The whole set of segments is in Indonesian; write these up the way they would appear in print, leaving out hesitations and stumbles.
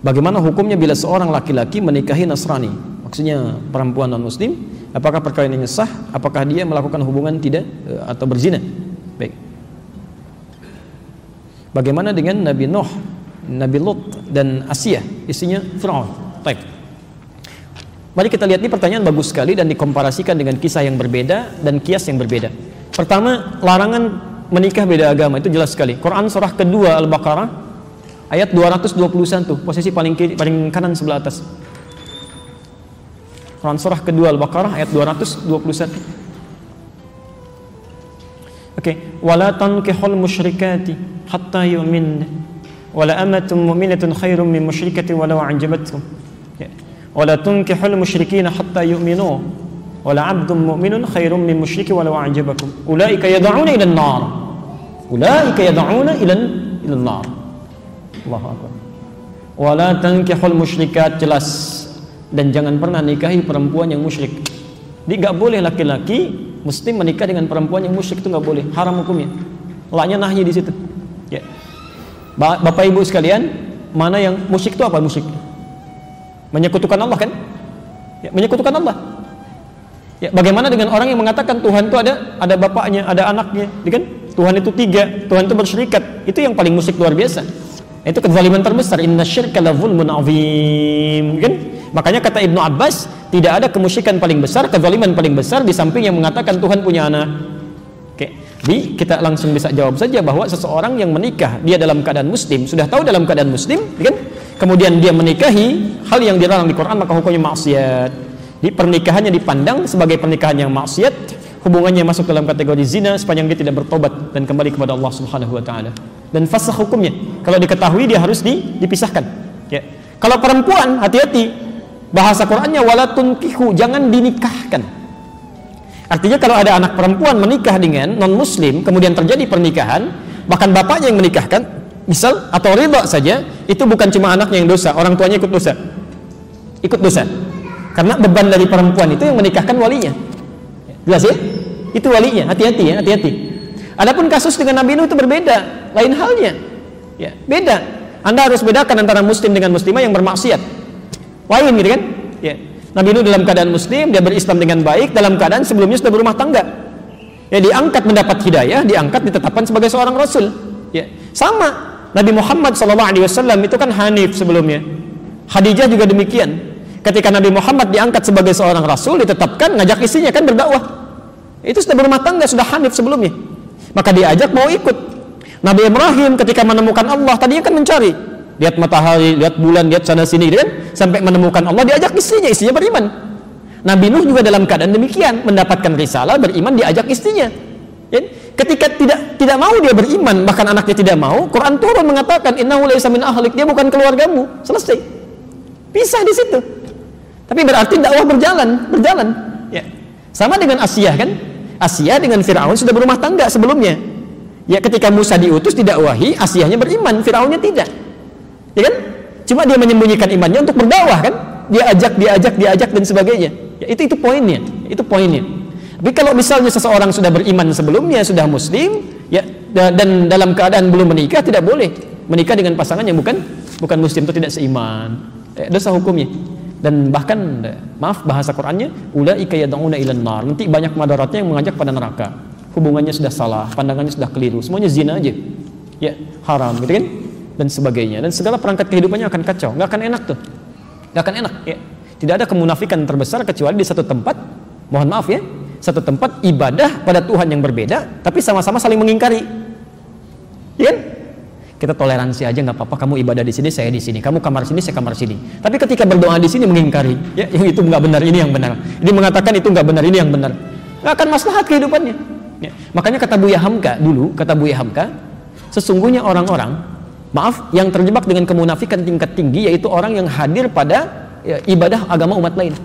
Bagaimana hukumnya bila seorang laki-laki menikahi Nasrani? Maksudnya perempuan non-muslim, apakah perkara ini sah? Apakah dia melakukan hubungan tidak atau berzina? Baik. Bagaimana dengan Nabi Nuh, Nabi Lut dan Asiyah, istrinya Fir'aun? Baik. Mari kita lihat, ini pertanyaan bagus sekali dan dikomparasikan dengan kisah yang berbeda dan kias yang berbeda. Pertama, larangan menikah beda agama itu jelas sekali. Quran surah kedua Al-Baqarah ayat 221, posisi paling kiri, paling kanan sebelah atas. Quran surah kedua Al-Baqarah ayat 221. Oke, wala tankihul musyrikati hatta yu'min wala amatun mu'minatun khairum min musyrikati walau a'jabatkum. Wala tunkihul musyrikina hatta yu'minu wala 'abdun mu'minun khairum min musyriki walau a'jabakum. Ulaika yad'una ila an-nar. Ulaika yad'una ila an-nar. Allahu akbar. Wala tankihul musyrikat, jelas, dan jangan pernah nikahi perempuan yang musyrik. Jadi enggak boleh laki-laki muslim menikah dengan perempuan yang musyrik, itu enggak boleh, haram hukumnya. Laknya nahyi di situ. Ya. Bapak Ibu sekalian, mana yang musyrik itu apa musyrik? Menyekutukan Allah kan? Ya, menyekutukan Allah. Ya, bagaimana dengan orang yang mengatakan Tuhan itu ada bapaknya, ada anaknya, kan? Tuhan itu tiga, Tuhan itu bersyirikat. Itu yang paling musyrik luar biasa. Itu kezaliman terbesar. Inna syirka la zulmun azim, kan? Makanya kata Ibnu Abbas, tidak ada kemusyrikan paling besar, kezaliman paling besar di samping yang mengatakan Tuhan punya anak. Oke. Jadi kita langsung bisa jawab saja bahwa seseorang yang menikah dia dalam keadaan muslim, sudah tahu dalam keadaan muslim, kan? Kemudian dia menikahi hal yang dilarang di Quran, maka hukumnya maksiat. Di pernikahannya dipandang sebagai pernikahan yang maksiat, hubungannya masuk dalam kategori zina sepanjang dia tidak bertobat dan kembali kepada Allah Subhanahu wa taala. Dan fasakh hukumnya. Kalau diketahui dia harus dipisahkan. Ya. Kalau perempuan, hati-hati. Bahasa Qur'annya wala tunkihu, jangan dinikahkan. Artinya kalau ada anak perempuan menikah dengan non muslim, kemudian terjadi pernikahan, bahkan bapaknya yang menikahkan, misal, atau ridha saja, itu bukan cuma anaknya yang dosa, orang tuanya ikut dosa. Ikut dosa. Karena beban dari perempuan itu yang menikahkan walinya. Jelas ya? Itu walinya, hati-hati ya, hati-hati. Adapun kasus dengan Nabi Nuh itu berbeda, lain halnya. Ya, beda. Anda harus bedakan antara muslim dengan muslimah yang bermaksiat. Lain gitu kan? Ya. Nabi Nuh dalam keadaan muslim, dia berislam dengan baik, dalam keadaan sebelumnya sudah berumah tangga. Ya, diangkat mendapat hidayah, diangkat ditetapkan sebagai seorang rasul. Ya. Sama, Nabi Muhammad SAW itu kan hanif sebelumnya. Khadijah juga demikian. Ketika Nabi Muhammad diangkat sebagai seorang rasul, ditetapkan, ngajak istrinya kan berdakwah. Itu sudah berumah tangga, sudah hanif sebelumnya. Maka diajak mau ikut. Nabi Ibrahim ketika menemukan Allah, tadinya kan mencari, lihat matahari, lihat bulan, lihat sana sini, gitu kan? Sampai menemukan Allah, diajak istrinya beriman. Nabi Nuh juga dalam keadaan demikian, mendapatkan risalah, beriman, diajak istrinya. Ya? Ketika tidak mau dia beriman, bahkan anaknya tidak mau, Quran turun mengatakan innahu laysa min ahlik, dia bukan keluargamu. Selesai. Pisah di situ. Tapi berarti dakwah berjalan. Ya. Sama dengan Asiyah kan? Asiyah dengan Fir'aun sudah berumah tangga sebelumnya. Ya, ketika Musa diutus didakwahi, Asiyahnya beriman, Fir'aunnya tidak. Ya kan? Cuma dia menyembunyikan imannya untuk berdakwah kan? Dia ajak dan sebagainya. Ya, itu poinnya. Itu poinnya. Tapi kalau misalnya seseorang sudah beriman sebelumnya, sudah muslim, ya, dan dalam keadaan belum menikah, tidak boleh menikah dengan pasangan yang bukan muslim, itu tidak seiman. Dosa hukumnya. Dan bahkan, maaf bahasa Qur'annya, ulaika yad'una ilan nar, nanti banyak madaratnya yang mengajak pada neraka. Hubungannya sudah salah, pandangannya sudah keliru, semuanya zina aja. Ya, haram gitu kan? Dan sebagainya. Dan segala perangkat kehidupannya akan kacau, nggak akan enak tuh. Nggak akan enak, ya. Tidak ada kemunafikan terbesar kecuali di satu tempat, mohon maaf ya, satu tempat ibadah pada Tuhan yang berbeda, tapi sama-sama saling mengingkari. Ya kan? Kita toleransi aja, nggak apa-apa, kamu ibadah di sini, saya di sini, kamu kamar sini, saya kamar sini. Tapi ketika berdoa di sini mengingkari, ya, yang itu nggak benar, ini yang benar. Ini mengatakan itu nggak benar, ini yang benar. Nggak akan maslahat kehidupannya. Ya. Makanya kata Buya Hamka dulu, sesungguhnya orang-orang, maaf, yang terjebak dengan kemunafikan tingkat tinggi, yaitu orang yang hadir pada ibadah agama umat lain.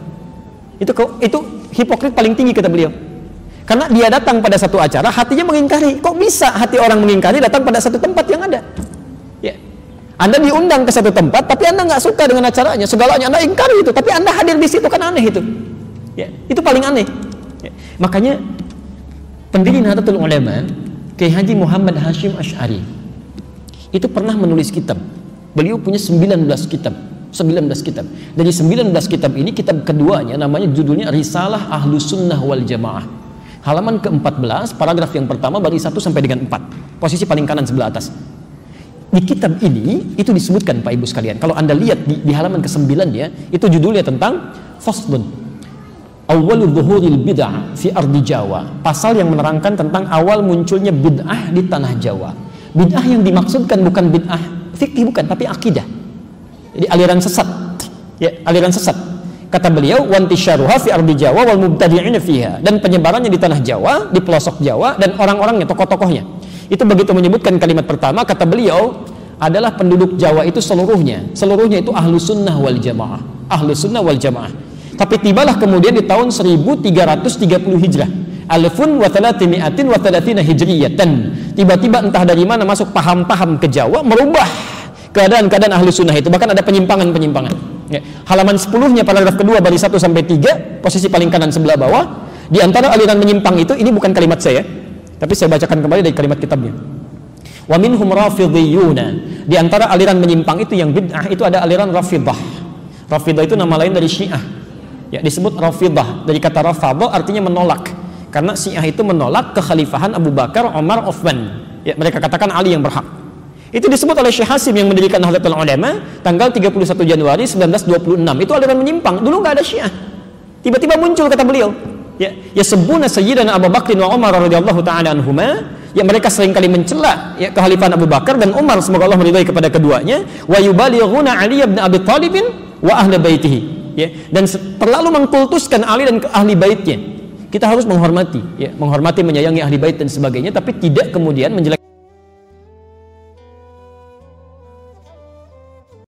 Itu hipokrit paling tinggi kata beliau. Karena dia datang pada satu acara, hatinya mengingkari. Kok bisa hati orang mengingkari datang pada satu tempat yang ada? Ya. Anda diundang ke satu tempat, tapi Anda nggak suka dengan acaranya, segalanya Anda ingkari itu, tapi Anda hadir di situ, kan aneh itu. Ya. Itu paling aneh. Ya. Makanya pendiri Nahdlatul Ulama, Kiai Haji Muhammad Hashim Asy'ari, itu pernah menulis kitab Beliau punya 19 kitab. 19 kitab. Dari 19 kitab ini, kitab keduanya namanya judulnya Risalah Ahlus Sunnah wal Jamaah. Halaman ke-14, paragraf yang pertama bagi 1 sampai dengan 4. Posisi paling kanan sebelah atas. Di kitab ini itu disebutkan Pak Ibu sekalian. Kalau Anda lihat di halaman ke-9 ya, itu judulnya tentang Faslun Awwalu Dhuhuril Bid'ah fi Ardi Jawa. Pasal yang menerangkan tentang awal munculnya bid'ah di tanah Jawa. Bid'ah yang dimaksudkan bukan bid'ah fikih, bukan, tapi akidah. Jadi aliran sesat. Ya, aliran sesat. Kata beliau, "Wantisyaruha fi ardi Jawa wal mubtadi'ina fiha." Dan penyebarannya di tanah Jawa, di pelosok Jawa, dan orang-orangnya, tokoh-tokohnya. Itu begitu menyebutkan kalimat pertama, kata beliau, adalah penduduk Jawa itu seluruhnya. Seluruhnya itu Ahlus Sunnah wal Jamaah. Ahlus Sunnah wal Jamaah. Tapi tibalah kemudian di tahun 1330 Hijrah. Alfun wa thalathimi'atin wa thalathina hijriyatan. Tiba-tiba entah dari mana masuk paham-paham ke Jawa, merubah keadaan-keadaan Ahlus Sunnah itu. Bahkan ada penyimpangan-penyimpangan. Ya. Halaman 10-nya paragraf kedua bari 1 sampai 3, posisi paling kanan sebelah bawah. Di antara aliran menyimpang itu, ini bukan kalimat saya, tapi saya bacakan kembali dari kalimat kitabnya. Wa minhum rafidhiyuna. Di antara aliran menyimpang itu yang bid'ah itu ada aliran Rafidah. Rafidah itu nama lain dari Syiah. Ya, disebut Rafidah dari kata rafadha, artinya menolak. Karena Syiah itu menolak kekhalifahan Abu Bakar, Umar, Uthman. Ya, mereka katakan Ali yang berhak. Itu disebut oleh Syekh Hasim yang mendirikan Nahdlatul Ulama tanggal 31 Januari 1926. Itu aliran menyimpang. Dulu nggak ada Syiah. Tiba-tiba muncul, kata beliau. Ya sebuna Sayyidina Abu Bakr wa Umar radhiyallahu taala anhuma. Ya, mereka seringkali mencela ya kekhalifahan Abu Bakar dan Umar, semoga Allah meridhai kepada keduanya. Wa yubalighuna Ali bin Abi Thalib wa ahli baitihi. Ya, dan terlalu mengkultuskan Ali dan ahli baitnya. Kita harus menghormati, ya, menghormati, menyayangi ahli bait dan sebagainya, tapi tidak kemudian menjelek